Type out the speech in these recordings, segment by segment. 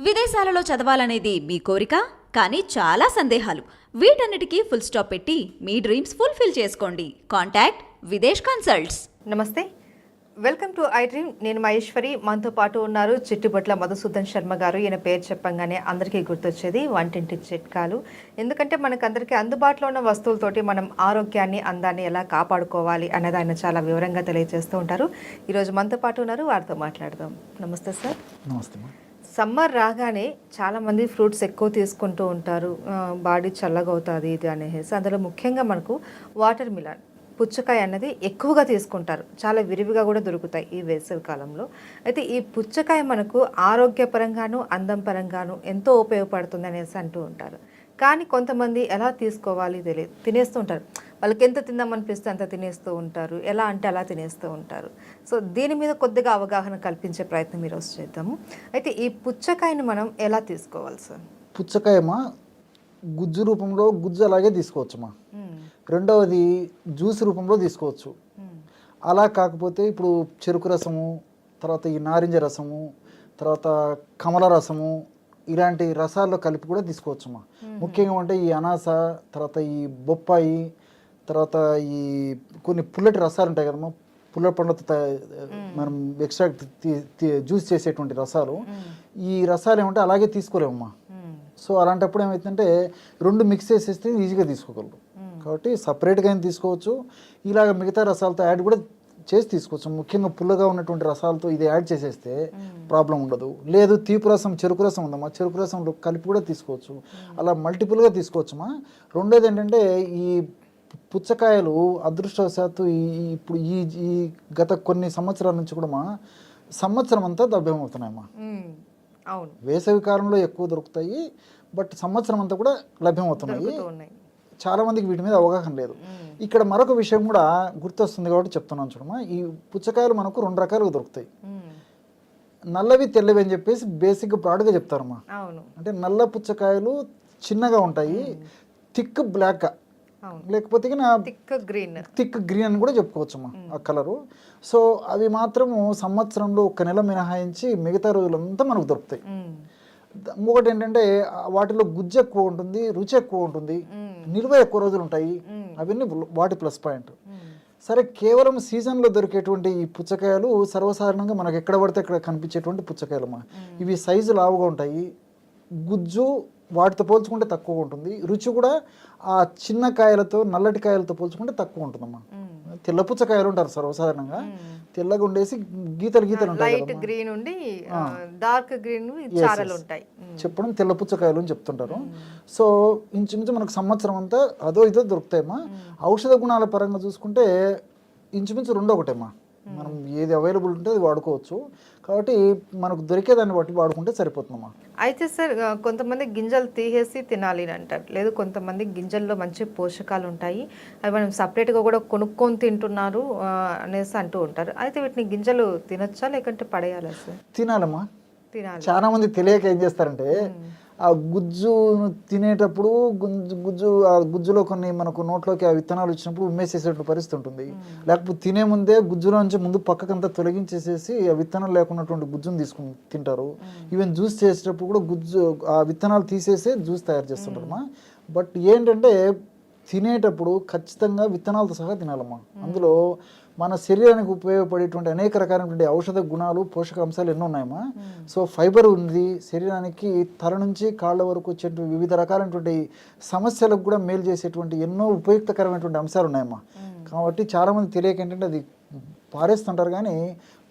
విదేశాలలో చదవాలనేది మీ కోరిక, కానీ చాలా సందేహాలు. వీటన్నిటికీ ఫుల్ స్టాప్ పెట్టి మీ డ్రీమ్స్ ఫుల్ఫిల్ చేసుకోండి. Contact Videsh consults. నమస్తే, వెల్కమ్ టు ఐ డ్రీమ్. నేను మహేశ్వరి. మనతో పాటు ఉన్నారు చిట్టుబట్ల మధుసూదన్ శర్మ గారు. ఈయన పేరు చెప్పంగానే అందరికీ గుర్తొచ్చేది వంటింటి చిట్కాలు. ఎందుకంటే మనకందరికీ అందుబాటులో ఉన్న వస్తువులతోటి మనం ఆరోగ్యాన్ని, అందాన్ని ఎలా కాపాడుకోవాలి అనేది ఆయన చాలా వివరంగా తెలియజేస్తూ ఉంటారు. ఈరోజు మనతో పాటు ఉన్నారు, వారితో మాట్లాడదాం. నమస్తే సార్. నమస్తే. సమ్మర్ రాగానే చాలామంది ఫ్రూట్స్ ఎక్కువ తీసుకుంటూ ఉంటారు, బాడీ చల్లగా అవుతుంది ఇది అనేసి. అందులో ముఖ్యంగా మనకు వాటర్ మిలన్, పుచ్చకాయ అన్నది ఎక్కువగా తీసుకుంటారు. చాలా విరివిగా కూడా దొరుకుతాయి ఈ వేసవి కాలంలో. అయితే ఈ పుచ్చకాయ మనకు ఆరోగ్యపరంగాను, అందం పరంగాను ఎంతో ఉపయోగపడుతుంది అనేసి అంటూ ఉంటారు. కానీ కొంతమంది ఎలా తీసుకోవాలి తెలియదు, తినేస్తూ ఉంటారు. వాళ్ళకి ఎంత తిందామనిపిస్తే అంత తినేస్తూ ఉంటారు, ఎలా అంటే అలా తినేస్తూ ఉంటారు. సో దీని మీద కొద్దిగా అవగాహన కల్పించే ప్రయత్నం ఈరోజు చేద్దాము. అయితే ఈ పుచ్చకాయని మనం ఎలా తీసుకోవాలి సార్? పుచ్చకాయమా గుజ్జు రూపంలో గుజ్జు అలాగే తీసుకోవచ్చుమా. రెండవది జ్యూస్ రూపంలో తీసుకోవచ్చు. అలా కాకపోతే ఇప్పుడు చెరుకు రసము, తర్వాత ఈ నారింజ రసము, తర్వాత కమల రసము, ఇలాంటి రసాల్లో కలిపి కూడా తీసుకోవచ్చుమా. ముఖ్యంగా అంటే ఈ అనాస, తర్వాత ఈ బొప్పాయి, తర్వాత ఈ కొన్ని పుల్లటి రసాలు ఉంటాయి కదమ్మా, పుల్ల పండ్లతో మనం ఎక్స్ట్రాక్ట్ జ్యూస్ చేసేటువంటి రసాలు. ఈ రసాలు ఏమంటే అలాగే తీసుకోలేమమ్మా. సో అలాంటప్పుడు ఏమవుతుందంటే రెండు మిక్స్ చేసేస్తే ఈజీగా తీసుకోగలరు. కాబట్టి సపరేట్గా అయినా తీసుకోవచ్చు, ఇలాగ మిగతా రసాలతో యాడ్ కూడా చేసి తీసుకోవచ్చు. ముఖ్యంగా పుల్లగా ఉన్నటువంటి రసాలతో ఇది యాడ్ చేసేస్తే ప్రాబ్లం ఉండదు. లేదు తీపి రసం, చెరుకు రసం ఉందమ్మా, చెరుకు రసంలో కలిపి కూడా తీసుకోవచ్చు. అలా మల్టిపుల్గా తీసుకోవచ్చుమా. రెండోది ఏంటంటే ఈ పుచ్చకాయలు అదృష్టవశాత్తు ఇప్పుడు ఈ గత కొన్ని సంవత్సరాల నుంచి కూడా సంవత్సరం అంతా లభ్యమవుతున్నాయమ్మా. అవును, వేసవి కాలంలో ఎక్కువ దొరుకుతాయి, బట్ సంవత్సరం అంతా కూడా లభ్యమవుతున్నాయి. చాలామందికి వీటి మీద అవగాహన లేదు. ఇక్కడ మరొక విషయం కూడా గుర్తొస్తుంది కాబట్టి చెప్తున్నాను చూడమ్మా. ఈ పుచ్చకాయలు మనకు రెండు రకాలుగా దొరుకుతాయి, నల్లవి తెల్లవి అని చెప్పేసి బేసిక్గా బ్రాడ్గా చెప్తారమ్మా. అంటే నల్ల పుచ్చకాయలు చిన్నగా ఉంటాయి, థిక్ బ్లాక్, లేకపోతే థిక్ గ్రీన్ అని కూడా చెప్పుకోవచ్చమ్మా ఆ కలరు. సో అవి మాత్రము సంవత్సరంలో 1 నెల మినహాయించి మిగతా రోజులంతా మనకు దొరుకుతాయి. ఇంకొకటి ఏంటంటే వాటిలో గుజ్జు ఎక్కువ ఉంటుంది, రుచి ఎక్కువ ఉంటుంది, నిల్వ ఎక్కువ రోజులు ఉంటాయి. అవన్నీ వాటి ప్లస్ పాయింట్. సరే, కేవలం సీజన్లో దొరికేటువంటి ఈ పుచ్చకాయలు సర్వసాధారణంగా మనకు ఎక్కడ పడితే అక్కడ కనిపించేటువంటి పుచ్చకాయలమ్మా. ఇవి సైజు లావుగా ఉంటాయి, గుజ్జు వాటితో పోల్చుకుంటే తక్కువ ఉంటుంది, రుచి కూడా ఆ చిన్న కాయలతో నల్లటి కాయలతో పోల్చుకుంటే తక్కువ ఉంటుందమ్మా. తెల్ల పుచ్చకాయలు ఉంటారు సర్వసాధారణంగా, తెల్లగా ఉండేసి గీతలు గీతలు ఉంటాయి, గ్రీన్ ఉండి డార్క్ గ్రీన్ చారలు ఉంటాయి, చెప్పడం తెల్ల పుచ్చకాయలు అని చెప్తుంటారు. సో ఇంచుమించు మనకు సంవత్సరం అంతా అదో ఇదో దొరుకుతాయమ్మా. ఔషధ గుణాల పరంగా చూసుకుంటే ఇంచుమించు రెండో ఒకటేమ్మా. మనం ఏది అవైలబుల్ ఉంటే అది వాడుకోవచ్చు. కాబట్టి మనకు దొరికేదాన్ని బట్టి వాడుకుంటే సరిపోతుందమ్మా. అయితే సార్, కొంతమంది గింజలు తీసేసి తినాలి అని అంటారు, లేదు కొంతమంది గింజల్లో మంచి పోషకాలు ఉంటాయి, అవి మనం సపరేట్గా కూడా కొనుక్కొని తింటున్నారు అనేసి అంటూ ఉంటారు. అయితే వీటిని గింజలు తినొచ్చా లేకంటే పడేయాలా సార్? తినాలమ్మా. తినాలి. చాలా మంది తెలియక ఏం చేస్తారంటే ఆ గుజ్జును తినేటప్పుడు ఆ గుజ్జులో కొన్ని మనకు నోట్లోకి ఆ విత్తనాలు వచ్చినప్పుడు ఉమ్మేసేసేటువంటి పరిస్థితి ఉంటుంది. లేకపోతే తినే ముందే గుజ్జులో నుంచి ముందు పక్కకంతా తొలగించేసేసి ఆ విత్తనాలు లేకున్నటువంటి గుజ్జును తీసుకుని తింటారు. ఈవెన్ జ్యూస్ చేసేటప్పుడు కూడా గుజ్జు ఆ విత్తనాలు తీసేసి జ్యూస్ తయారు చేస్తుంటారమ్మా. బట్ ఏంటంటే తినేటప్పుడు ఖచ్చితంగా విత్తనాలతో సహా తినాలమ్మా. అందులో మన శరీరానికి ఉపయోగపడేటువంటి అనేక రకాలైనటువంటి ఔషధ గుణాలు, పోషకాంశాలు ఎన్నో ఉన్నాయమ్మా. సో ఫైబర్ ఉంది, శరీరానికి తల నుంచి కాళ్ళ వరకు వచ్చేటువంటి వివిధ రకాలైనటువంటి సమస్యలకు కూడా మేలు చేసేటువంటి ఎన్నో ఉపయుక్తకరమైనటువంటి అంశాలు ఉన్నాయమ్మా. కాబట్టి చాలామంది తెలియక ఏంటంటే అది పారేస్తుంటారు, కానీ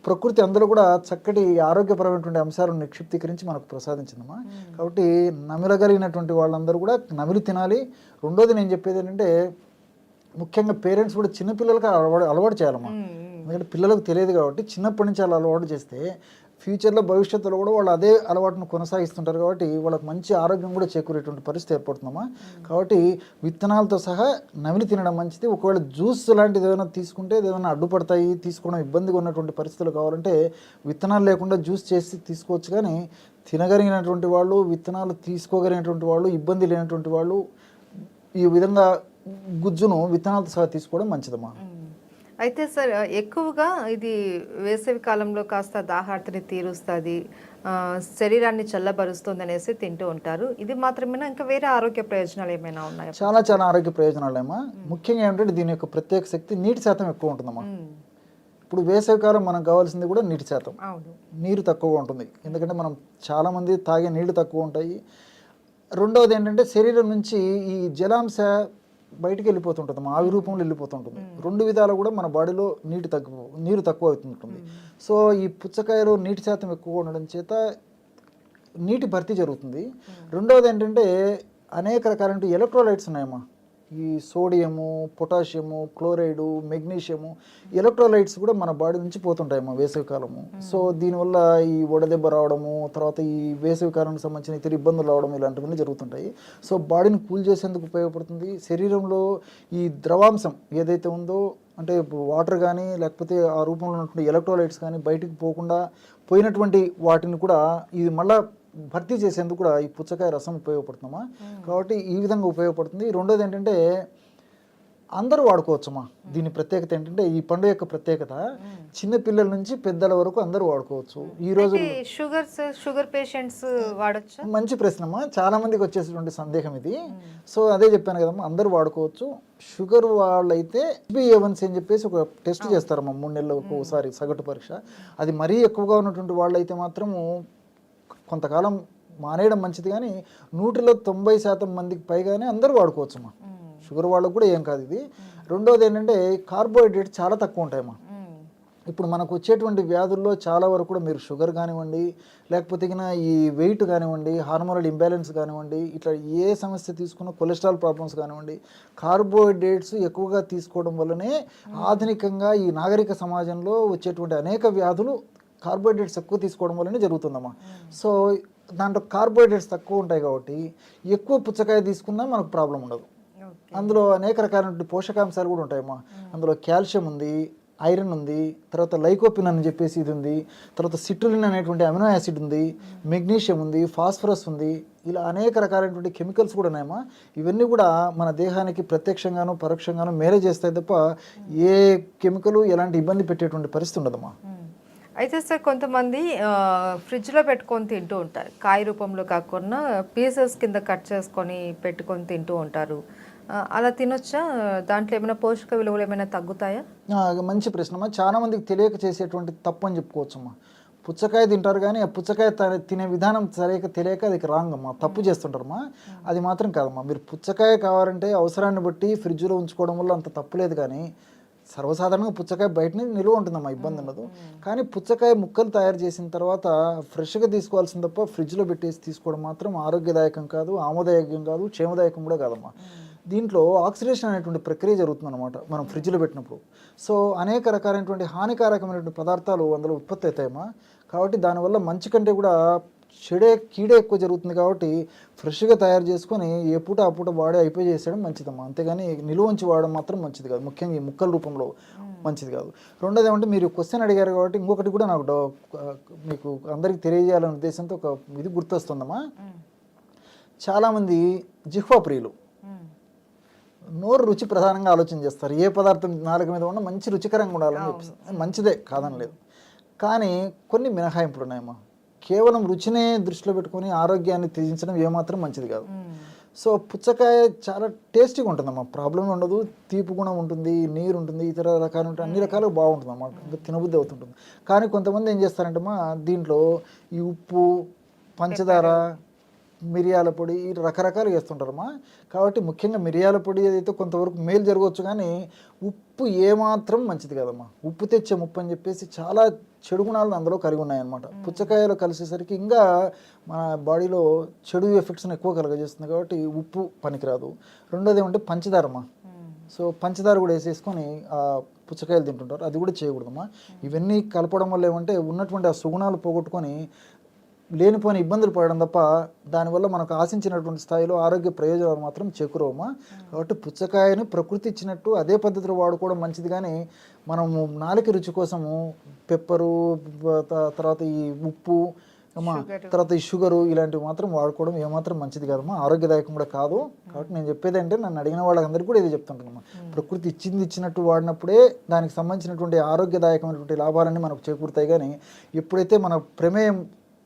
ప్రకృతి అందులో కూడా చక్కటి ఆరోగ్యపరమైనటువంటి అంశాలను నిక్షిప్తీకరించి మనకు ప్రసాదించిందమ్మా. కాబట్టి నమిలగలిగినటువంటి వాళ్ళందరూ కూడా నమిలి తినాలి. రెండోది నేను చెప్పేది ఏంటంటే ముఖ్యంగా పేరెంట్స్ కూడా చిన్నపిల్లలకి అలవాటు చేయాలమ్మా. ఎందుకంటే పిల్లలకు తెలియదు కాబట్టి చిన్నప్పటి నుంచి అలా అలవాటు చేస్తే ఫ్యూచర్లో భవిష్యత్తులో కూడా వాళ్ళు అదే అలవాటును కొనసాగిస్తుంటారు. కాబట్టి వాళ్ళకి మంచి ఆరోగ్యం కూడా చేకూరేటువంటి పరిస్థితి ఏర్పడుతుందమ్మా. కాబట్టి విత్తనాలతో సహా నమిలి తినడం మంచిది. ఒకవేళ జ్యూస్ లాంటిది ఏదైనా తీసుకుంటే ఏదైనా అడ్డుపడతాయి, తీసుకోవడం ఇబ్బందిగా ఉన్నటువంటి పరిస్థితులు కావాలంటే విత్తనాలు లేకుండా జ్యూస్ చేసి తీసుకోవచ్చు. కానీ తినగలిగినటువంటి వాళ్ళు, విత్తనాలు తీసుకోగలిగినటువంటి వాళ్ళు, ఇబ్బంది లేనటువంటి వాళ్ళు ఈ విధంగా గుజ్జును విత్తనాలతో సహా తీసుకోవడం మంచిదమ్మా. అయితే సార్ ఎక్కువగా ఇది వేసవి కాలంలో కాస్త దాహార్తిని తీరుస్తుంది, శరీరాన్ని చల్లబరుస్తుంది అనేసి తింటూ ఉంటారు. ఇది మాత్రమేనా, ఇంకా వేరే ఆరోగ్య ప్రయోజనాలు ఏమైనా ఉన్నాయా? చాలా చాలా ఆరోగ్య ప్రయోజనాలేమా. ముఖ్యంగా ఏంటంటే దీని యొక్క ప్రత్యేక శక్తి నీటి శాతం ఎక్కువ ఉంటుందమ్మా. ఇప్పుడు వేసవికాలం మనకు కావాల్సింది కూడా నీటి శాతం. అవును. నీరు తక్కువగా ఉంటుంది, ఎందుకంటే మనం చాలామంది తాగే నీళ్లు తక్కువ ఉంటాయి. రెండవది ఏంటంటే శరీరం నుంచి ఈ జలాంశ బయటికి వెళ్ళిపోతుంటుంది, ఆవి రూపంలో వెళ్ళిపోతుంటుంది. రెండు విధాలు కూడా మన బాడీలో నీరు తక్కువ అవుతుంటుంది. సో ఈ పుచ్చకాయలో నీటి శాతం ఎక్కువ ఉండడం చేత నీటి భర్తీ జరుగుతుంది. రెండవది ఏంటంటే అనేక రకాల ఎలక్ట్రోలైట్స్ ఉన్నాయమ్మా. ఈ sodium, potassium, chloride, magnesium, electrolytes కూడా మన బాడీ నుంచి పోతుంటాయమ్మా వేసవికాలము. సో దీనివల్ల ఈ వడదెబ్బ రావడము, తర్వాత ఈ వేసవికాలానికి సంబంధించిన ఇతర ఇబ్బందులు రావడం ఇలాంటివన్నీ జరుగుతుంటాయి. సో బాడీని కూల్ చేసేందుకు ఉపయోగపడుతుంది. శరీరంలో ఈ ద్రవాంశం ఏదైతే ఉందో, అంటే వాటర్ కానీ లేకపోతే ఆ రూపంలో ఉన్నటువంటి ఎలక్ట్రోలైట్స్ కానీ బయటికి పోకుండా పోయినటువంటి వాటిని కూడా ఇది మళ్ళీ భర్తీ చేసేందుకు కూడా ఈ పుచ్చకాయ రసం ఉపయోగపడుతుందమ్మా. కాబట్టి ఈ విధంగా ఉపయోగపడుతుంది. రెండోది ఏంటంటే అందరూ వాడుకోవచ్చమ్మా. దీని ప్రత్యేకత ఏంటంటే, ఈ పండు యొక్క ప్రత్యేకత చిన్న పిల్లల నుంచి పెద్దల వరకు అందరూ వాడుకోవచ్చు. ఈ రోజు షుగర్ పేషెంట్స్ వాడచ్చు. మంచి ప్రశ్నమ్మా, చాలా మందికి వచ్చేటువంటి సందేహం ఇది. సో అదే చెప్పాను కదమ్మా, అందరూ వాడుకోవచ్చు. షుగర్ వాళ్ళైతే HbA1c అని చెప్పేసి ఒక టెస్ట్ చేస్తారమ్మా 3 నెలలకు ఒకసారి సగటు పరీక్ష. అది మరీ ఎక్కువగా ఉన్నటువంటి వాళ్ళైతే మాత్రము కొంతకాలం మానేయడం మంచిది, కానీ 100లో 90% మందికి పైగానే అందరూ వాడుకోవచ్చమ్మా. షుగర్ వాళ్ళకు కూడా ఏం కాదు ఇది. రెండోది ఏంటంటే కార్బోహైడ్రేట్ చాలా తక్కువ ఉంటాయమ్మా. ఇప్పుడు మనకు వచ్చేటువంటి వ్యాధుల్లో చాలా వరకు కూడా మీరు షుగర్ కానివ్వండి, లేకపోతే ఈ వెయిట్ కానివ్వండి, హార్మోనల్ ఇంబ్యాలెన్స్ కానివ్వండి, ఇట్లా ఏ సమస్య తీసుకున్న కొలెస్ట్రాల్ ప్రాబ్లమ్స్ కానివ్వండి, కార్బోహైడ్రేట్స్ ఎక్కువగా తీసుకోవడం వల్లనే ఆధునికంగా ఈ నాగరిక సమాజంలో వచ్చేటువంటి అనేక వ్యాధులు కార్బోహైడ్రేట్స్ ఎక్కువ తీసుకోవడం వల్లనే జరుగుతుందమ్మా. సో దాంట్లో కార్బోహైడ్రేట్స్ తక్కువ ఉంటాయి కాబట్టి ఎక్కువ పుచ్చకాయ తీసుకున్నా మనకు ప్రాబ్లం ఉండదు. అందులో అనేక రకాలైన పోషకాంశాలు కూడా ఉంటాయమ్మా. అందులో కాల్షియం ఉంది, ఐరన్ ఉంది, తర్వాత లైకోపిన్ అని చెప్పేసి ఇది ఉంది, తర్వాత సిట్రులిన్ అనేటువంటి అమినో యాసిడ్ ఉంది, మెగ్నీషియం ఉంది, ఫాస్ఫరస్ ఉంది, ఇలా అనేక రకాలైనటువంటి కెమికల్స్ కూడా ఉన్నాయమ్మా. ఇవన్నీ కూడా మన దేహానికి ప్రత్యక్షంగాను పరోక్షంగాను మేరే చేస్తాయి తప్ప ఏ కెమికల్ ఎలాంటి ఇబ్బంది పెట్టేటువంటి పరిస్థితి ఉండదమ్మా. అయితే సార్ కొంతమంది ఫ్రిడ్జ్లో పెట్టుకొని తింటూ ఉంటారు, కాయ రూపంలో కాకుండా పీసెస్ కింద కట్ చేసుకొని పెట్టుకొని తింటూ ఉంటారు. అలా తినొచ్చా? దాంట్లో ఏమైనా పోషక విలువలు ఏమైనా తగ్గుతాయా? మంచి ప్రశ్నమ్మా. చాలా మందికి తెలియక చేసేటువంటి తప్పు అని చెప్పుకోవచ్చమ్మా. పుచ్చకాయ తింటారు కానీ ఆ పుచ్చకాయ తినే విధానం తెలియక అది రాంగ్ అమ్మా, తప్పు చేస్తుంటారమ్మా. అది మాత్రం కాదమ్మా. మీరు పుచ్చకాయ కావాలంటే అవసరాన్ని బట్టి ఫ్రిడ్జ్లో ఉంచుకోవడం వల్ల అంత తప్పు లేదు, కానీ సర్వసాధారణంగా పుచ్చకాయ బయటనే నిలువ ఉంటుందమ్మా, ఇబ్బంది ఉండదు. కానీ పుచ్చకాయ ముక్కలు తయారు చేసిన తర్వాత ఫ్రెష్గా తీసుకోవాల్సింది తప్ప ఫ్రిడ్జ్లో పెట్టేసి తీసుకోవడం మాత్రం ఆరోగ్యదాయకం కాదు, ఆమోదాయకం కాదు, క్షేమదాయకం కూడా కాదమ్మా. దీంట్లో ఆక్సిడేషన్ అనేటువంటి ప్రక్రియ జరుగుతుందన్నమాట మనం ఫ్రిడ్జ్లో పెట్టినప్పుడు. సో అనేక రకాలైనటువంటి హానికారకమైనటువంటి పదార్థాలు అందులో ఉత్పత్తి అవుతాయమ్మా. కాబట్టి దానివల్ల మంచి కంటే కూడా కీడే ఎక్కువ జరుగుతుంది. కాబట్టి ఫ్రెష్గా తయారు చేసుకొని ఏ పూట ఆ పూట వాడే అయిపోయి చేసేయడం మంచిదమ్మా. అంతేగాని నిలువ ఉంచి వాడడం మాత్రం మంచిది కాదు, ముఖ్యంగా ఈ ముక్కల రూపంలో మంచిది కాదు. రెండోది ఏమంటే, మీరు క్వశ్చన్ అడిగారు కాబట్టి ఇంకొకటి కూడా నాకు మీకు అందరికీ తెలియజేయాలనే ఉద్దేశంతో ఒక ఇది గుర్తొస్తుందమ్మా. చాలామంది జిహ్వా ప్రియులు, నోరు రుచి ప్రధానంగా ఆలోచన చేస్తారు. ఏ పదార్థం నాలుగు మీద ఉన్న మంచి రుచికరంగా ఉండాలని చెప్పి మంచిదే కాదనలేదు, కానీ కొన్ని మినహాయింపులు ఉన్నాయమ్మా. కేవలం రుచినే దృష్టిలో పెట్టుకొని ఆరోగ్యాన్ని త్యజించడం ఏమాత్రం మంచిది కాదు. సో పుచ్చకాయ చాలా టేస్టీగా ఉంటుందమ్మా, ప్రాబ్లం ఉండదు, తీపి గుణం ఉంటుంది, నీరు ఉంటుంది, ఇతర రకాలు ఉంటాయి, అన్ని రకాలుగా బాగుంటుంది అన్నమాట, ఇంకా తినబుద్ధి అవుతుంటుంది. కానీ కొంతమంది ఏం చేస్తారంటే దీంట్లో ఈ ఉప్పు, పంచదార, మిరియాల పొడి రకరకాలు వేస్తుంటారమ్మా. కాబట్టి ముఖ్యంగా మిరియాల పొడి ఏదైతే కొంతవరకు మేలు జరగవచ్చు, కానీ ఉప్పు ఏమాత్రం మంచిది కాదమ్మా. ఉప్పు తెచ్చే ముప్పు అని చెప్పేసి చాలా చెడు గుణాలను అందులో కలిగి ఉన్నాయన్నమాట. పుచ్చకాయలో కలిసేసరికి ఇంకా మన బాడీలో చెడు ఎఫెక్ట్స్ని ఎక్కువ కలగజేస్తుంది. కాబట్టి ఉప్పు పనికిరాదు. రెండోది ఏమంటే పంచదారమ్మా. సో పంచదార కూడా వేసేసుకొని ఆ పుచ్చకాయలు తింటుంటారు, అది కూడా చేయకూడదమ్మా. ఇవన్నీ కలపడం వల్ల ఏమంటే ఉన్నటువంటి ఆ సుగుణాలు పోగొట్టుకొని లేనిపోయిన ఇబ్బందులు పడడం తప్ప దానివల్ల మనకు ఆశించినటువంటి స్థాయిలో ఆరోగ్య ప్రయోజనాలు మాత్రం చేకూరవమ్మా. కాబట్టి పుచ్చకాయను ప్రకృతి ఇచ్చినట్టు అదే పద్ధతిలో వాడుకోవడం మంచిది, కానీ మనము నాలుక రుచి కోసము పెప్పరు, తర్వాత ఈ ఉప్పు, అమ్మా తర్వాత ఈ షుగరు ఇలాంటివి మాత్రం వాడుకోవడం ఏమాత్రం మంచిది కాదమ్మా, ఆరోగ్యదాయకం కూడా కాదు. కాబట్టి నేను చెప్పేది అంటే నన్ను అడిగిన వాళ్ళందరికీ కూడా ఇది చెప్తుంటానమ్మా, ప్రకృతి ఇచ్చినట్టు వాడినప్పుడే దానికి సంబంధించినటువంటి ఆరోగ్యదాయకమైనటువంటి లాభాలన్నీ మనకు చేకూరుతాయి. కానీ ఎప్పుడైతే మన ప్రమేయం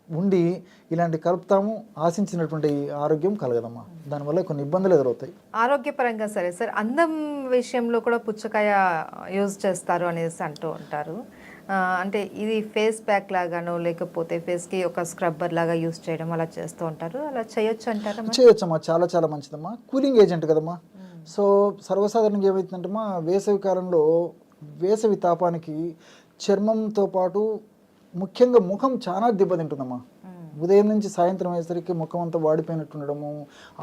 ఉండి ఇలాంటి కలుపుతాము ఆశించినటువంటి ఆరోగ్యం కలగదమ్మా, దానివల్ల కొన్ని ఇబ్బందులు ఎదురవుతాయి. ఆరోగ్యపరంగా సరే సార్, అందం విషయంలో కూడా పుచ్చకాయ యూజ్ చేస్తారు అనేసి అంటూ ఉంటారు. అంటే ఇది ఫేస్ ప్యాక్ లాగానో లేకపోతే ఫేస్కి ఒక స్క్రబ్బర్ లాగా యూజ్ చేయడం అలా చేస్తూ ఉంటారు, అలా చేయొచ్చు అంటారా? చేయొచ్చమ్మా, చాలా చాలా మంచిదమ్మా, కూలింగ్ ఏజెంట్ కదమ్మా. సో సర్వసాధారణంగా ఏమవుతుందంటమ్మా, వేసవి కాలంలో వేసవి తాపానికి చర్మంతో పాటు ముఖ్యంగా ముఖం చాలా దెబ్బతింటుందమ్మా. ఉదయం నుంచి సాయంత్రం అయ్యేసరికి ముఖం అంతా వాడిపోయినట్టు ఉండడము,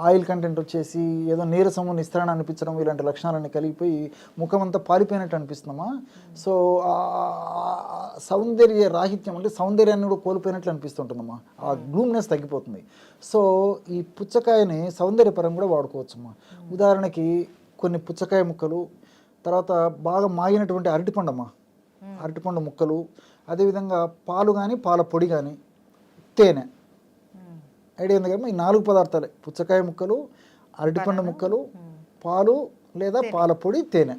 ఆయిల్ కంటెంట్ వచ్చేసి ఏదో నీరసము నిస్త్రాణ అనిపించడం, ఇలాంటి లక్షణాలన్నీ కలిగిపోయి ముఖం అంతా పాలిపోయినట్టు అనిపిస్తుందమ్మా. సో సౌందర్య రాహిత్యం అంటే సౌందర్యాన్ని కూడా కోల్పోయినట్లు అనిపిస్తుంటుందమ్మా, ఆ గ్లూమ్నెస్ తగ్గిపోతుంది. సో ఈ పుచ్చకాయని సౌందర్యపరంగా కూడా వాడుకోవచ్చమ్మా. ఉదాహరణకి కొన్ని పుచ్చకాయ ముక్కలు, తర్వాత బాగా మాగినటువంటి అరటిపండమ్మా, అరటిపండు ముక్కలు, అదేవిధంగా పాలు కానీ పాల పొడి కానీ తేనె, ఐడియా ఉంది కదమ్మా. ఈ 4 పదార్థాలే, పుచ్చకాయ ముక్కలు, అరటిపండు ముక్కలు, పాలు లేదా పాల పొడి, తేనె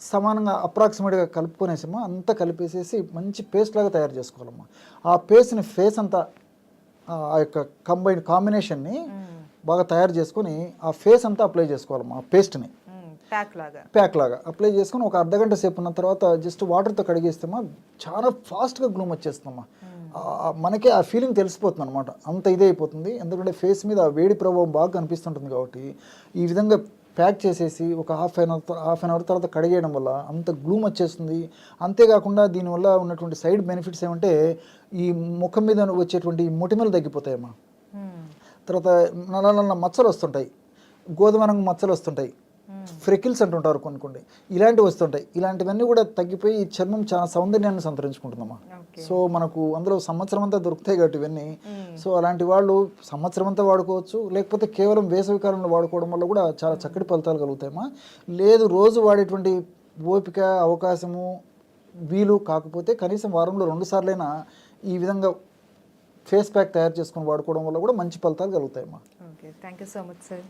సమానంగా అప్రాక్సిమేట్గా కలుపుకొనేసమ్మా, అంతా కలిపేసేసి మంచి పేస్ట్ లాగా తయారు చేసుకోవాలమ్మా. ఆ పేస్ట్ని ఫేస్ అంతా ఆ యొక్క కాంబినేషన్ని బాగా తయారు చేసుకొని ఆ ఫేస్ అంతా అప్లై చేసుకోవాలమ్మా. ఆ పేస్ట్ని ప్యాక్ లాగా అప్లై చేసుకొని ఒక అర్ధగంట సేపు ఉన్న తర్వాత జస్ట్ వాటర్తో కడిగేస్తామా, చాలా ఫాస్ట్గా గ్లూమ్ వచ్చేస్తుందమ్మా. మనకే ఆ ఫీలింగ్ తెలిసిపోతుంది అనమాట, అంత ఇదే అయిపోతుంది. ఎందుకంటే ఫేస్ మీద ఆ వేడి ప్రభావం బాగా కనిపిస్తుంటుంది. కాబట్టి ఈ విధంగా ప్యాక్ చేసేసి ఒక హాఫ్ అన్ అవర్ తర్వాత కడిగేయడం వల్ల అంత గ్లూమ్ వచ్చేస్తుంది. అంతేకాకుండా దీనివల్ల ఉన్నటువంటి సైడ్ బెనిఫిట్స్ ఏమంటే ఈ ముఖం మీద వచ్చేటువంటి మొటిమలు తగ్గిపోతాయమ్మా. తర్వాత నల్ల మచ్చలు వస్తుంటాయి, గోధుమ రంగు మచ్చలు వస్తుంటాయి, ఫ్రెకిల్స్ అంటుంటారు కొన్ని ఇలాంటివి వస్తుంటాయి. ఇలాంటివన్నీ కూడా తగ్గిపోయి ఈ చర్మం చాలా సౌందర్యాన్ని సంతరించుకుంటుందమ్మా. సో మనకు అందులో సంవత్సరం అంతా దొరుకుతాయి కాబట్టి ఇవన్నీ. సో అలాంటి వాళ్ళు సంవత్సరం అంతా వాడుకోవచ్చు, లేకపోతే కేవలం వేసవి కాలంలో వాడుకోవడం వల్ల కూడా చాలా చక్కటి ఫలితాలు కలుగుతాయమ్మా. లేదు రోజు వాడేటువంటి ఓపిక అవకాశము వీలు కాకపోతే కనీసం వారంలో 2 సార్లైనా ఈ విధంగా ఫేస్ ప్యాక్ తయారు చేసుకొని వాడుకోవడం వల్ల కూడా మంచి ఫలితాలు కలుగుతాయమ్మా. Okay, thank you so much sir.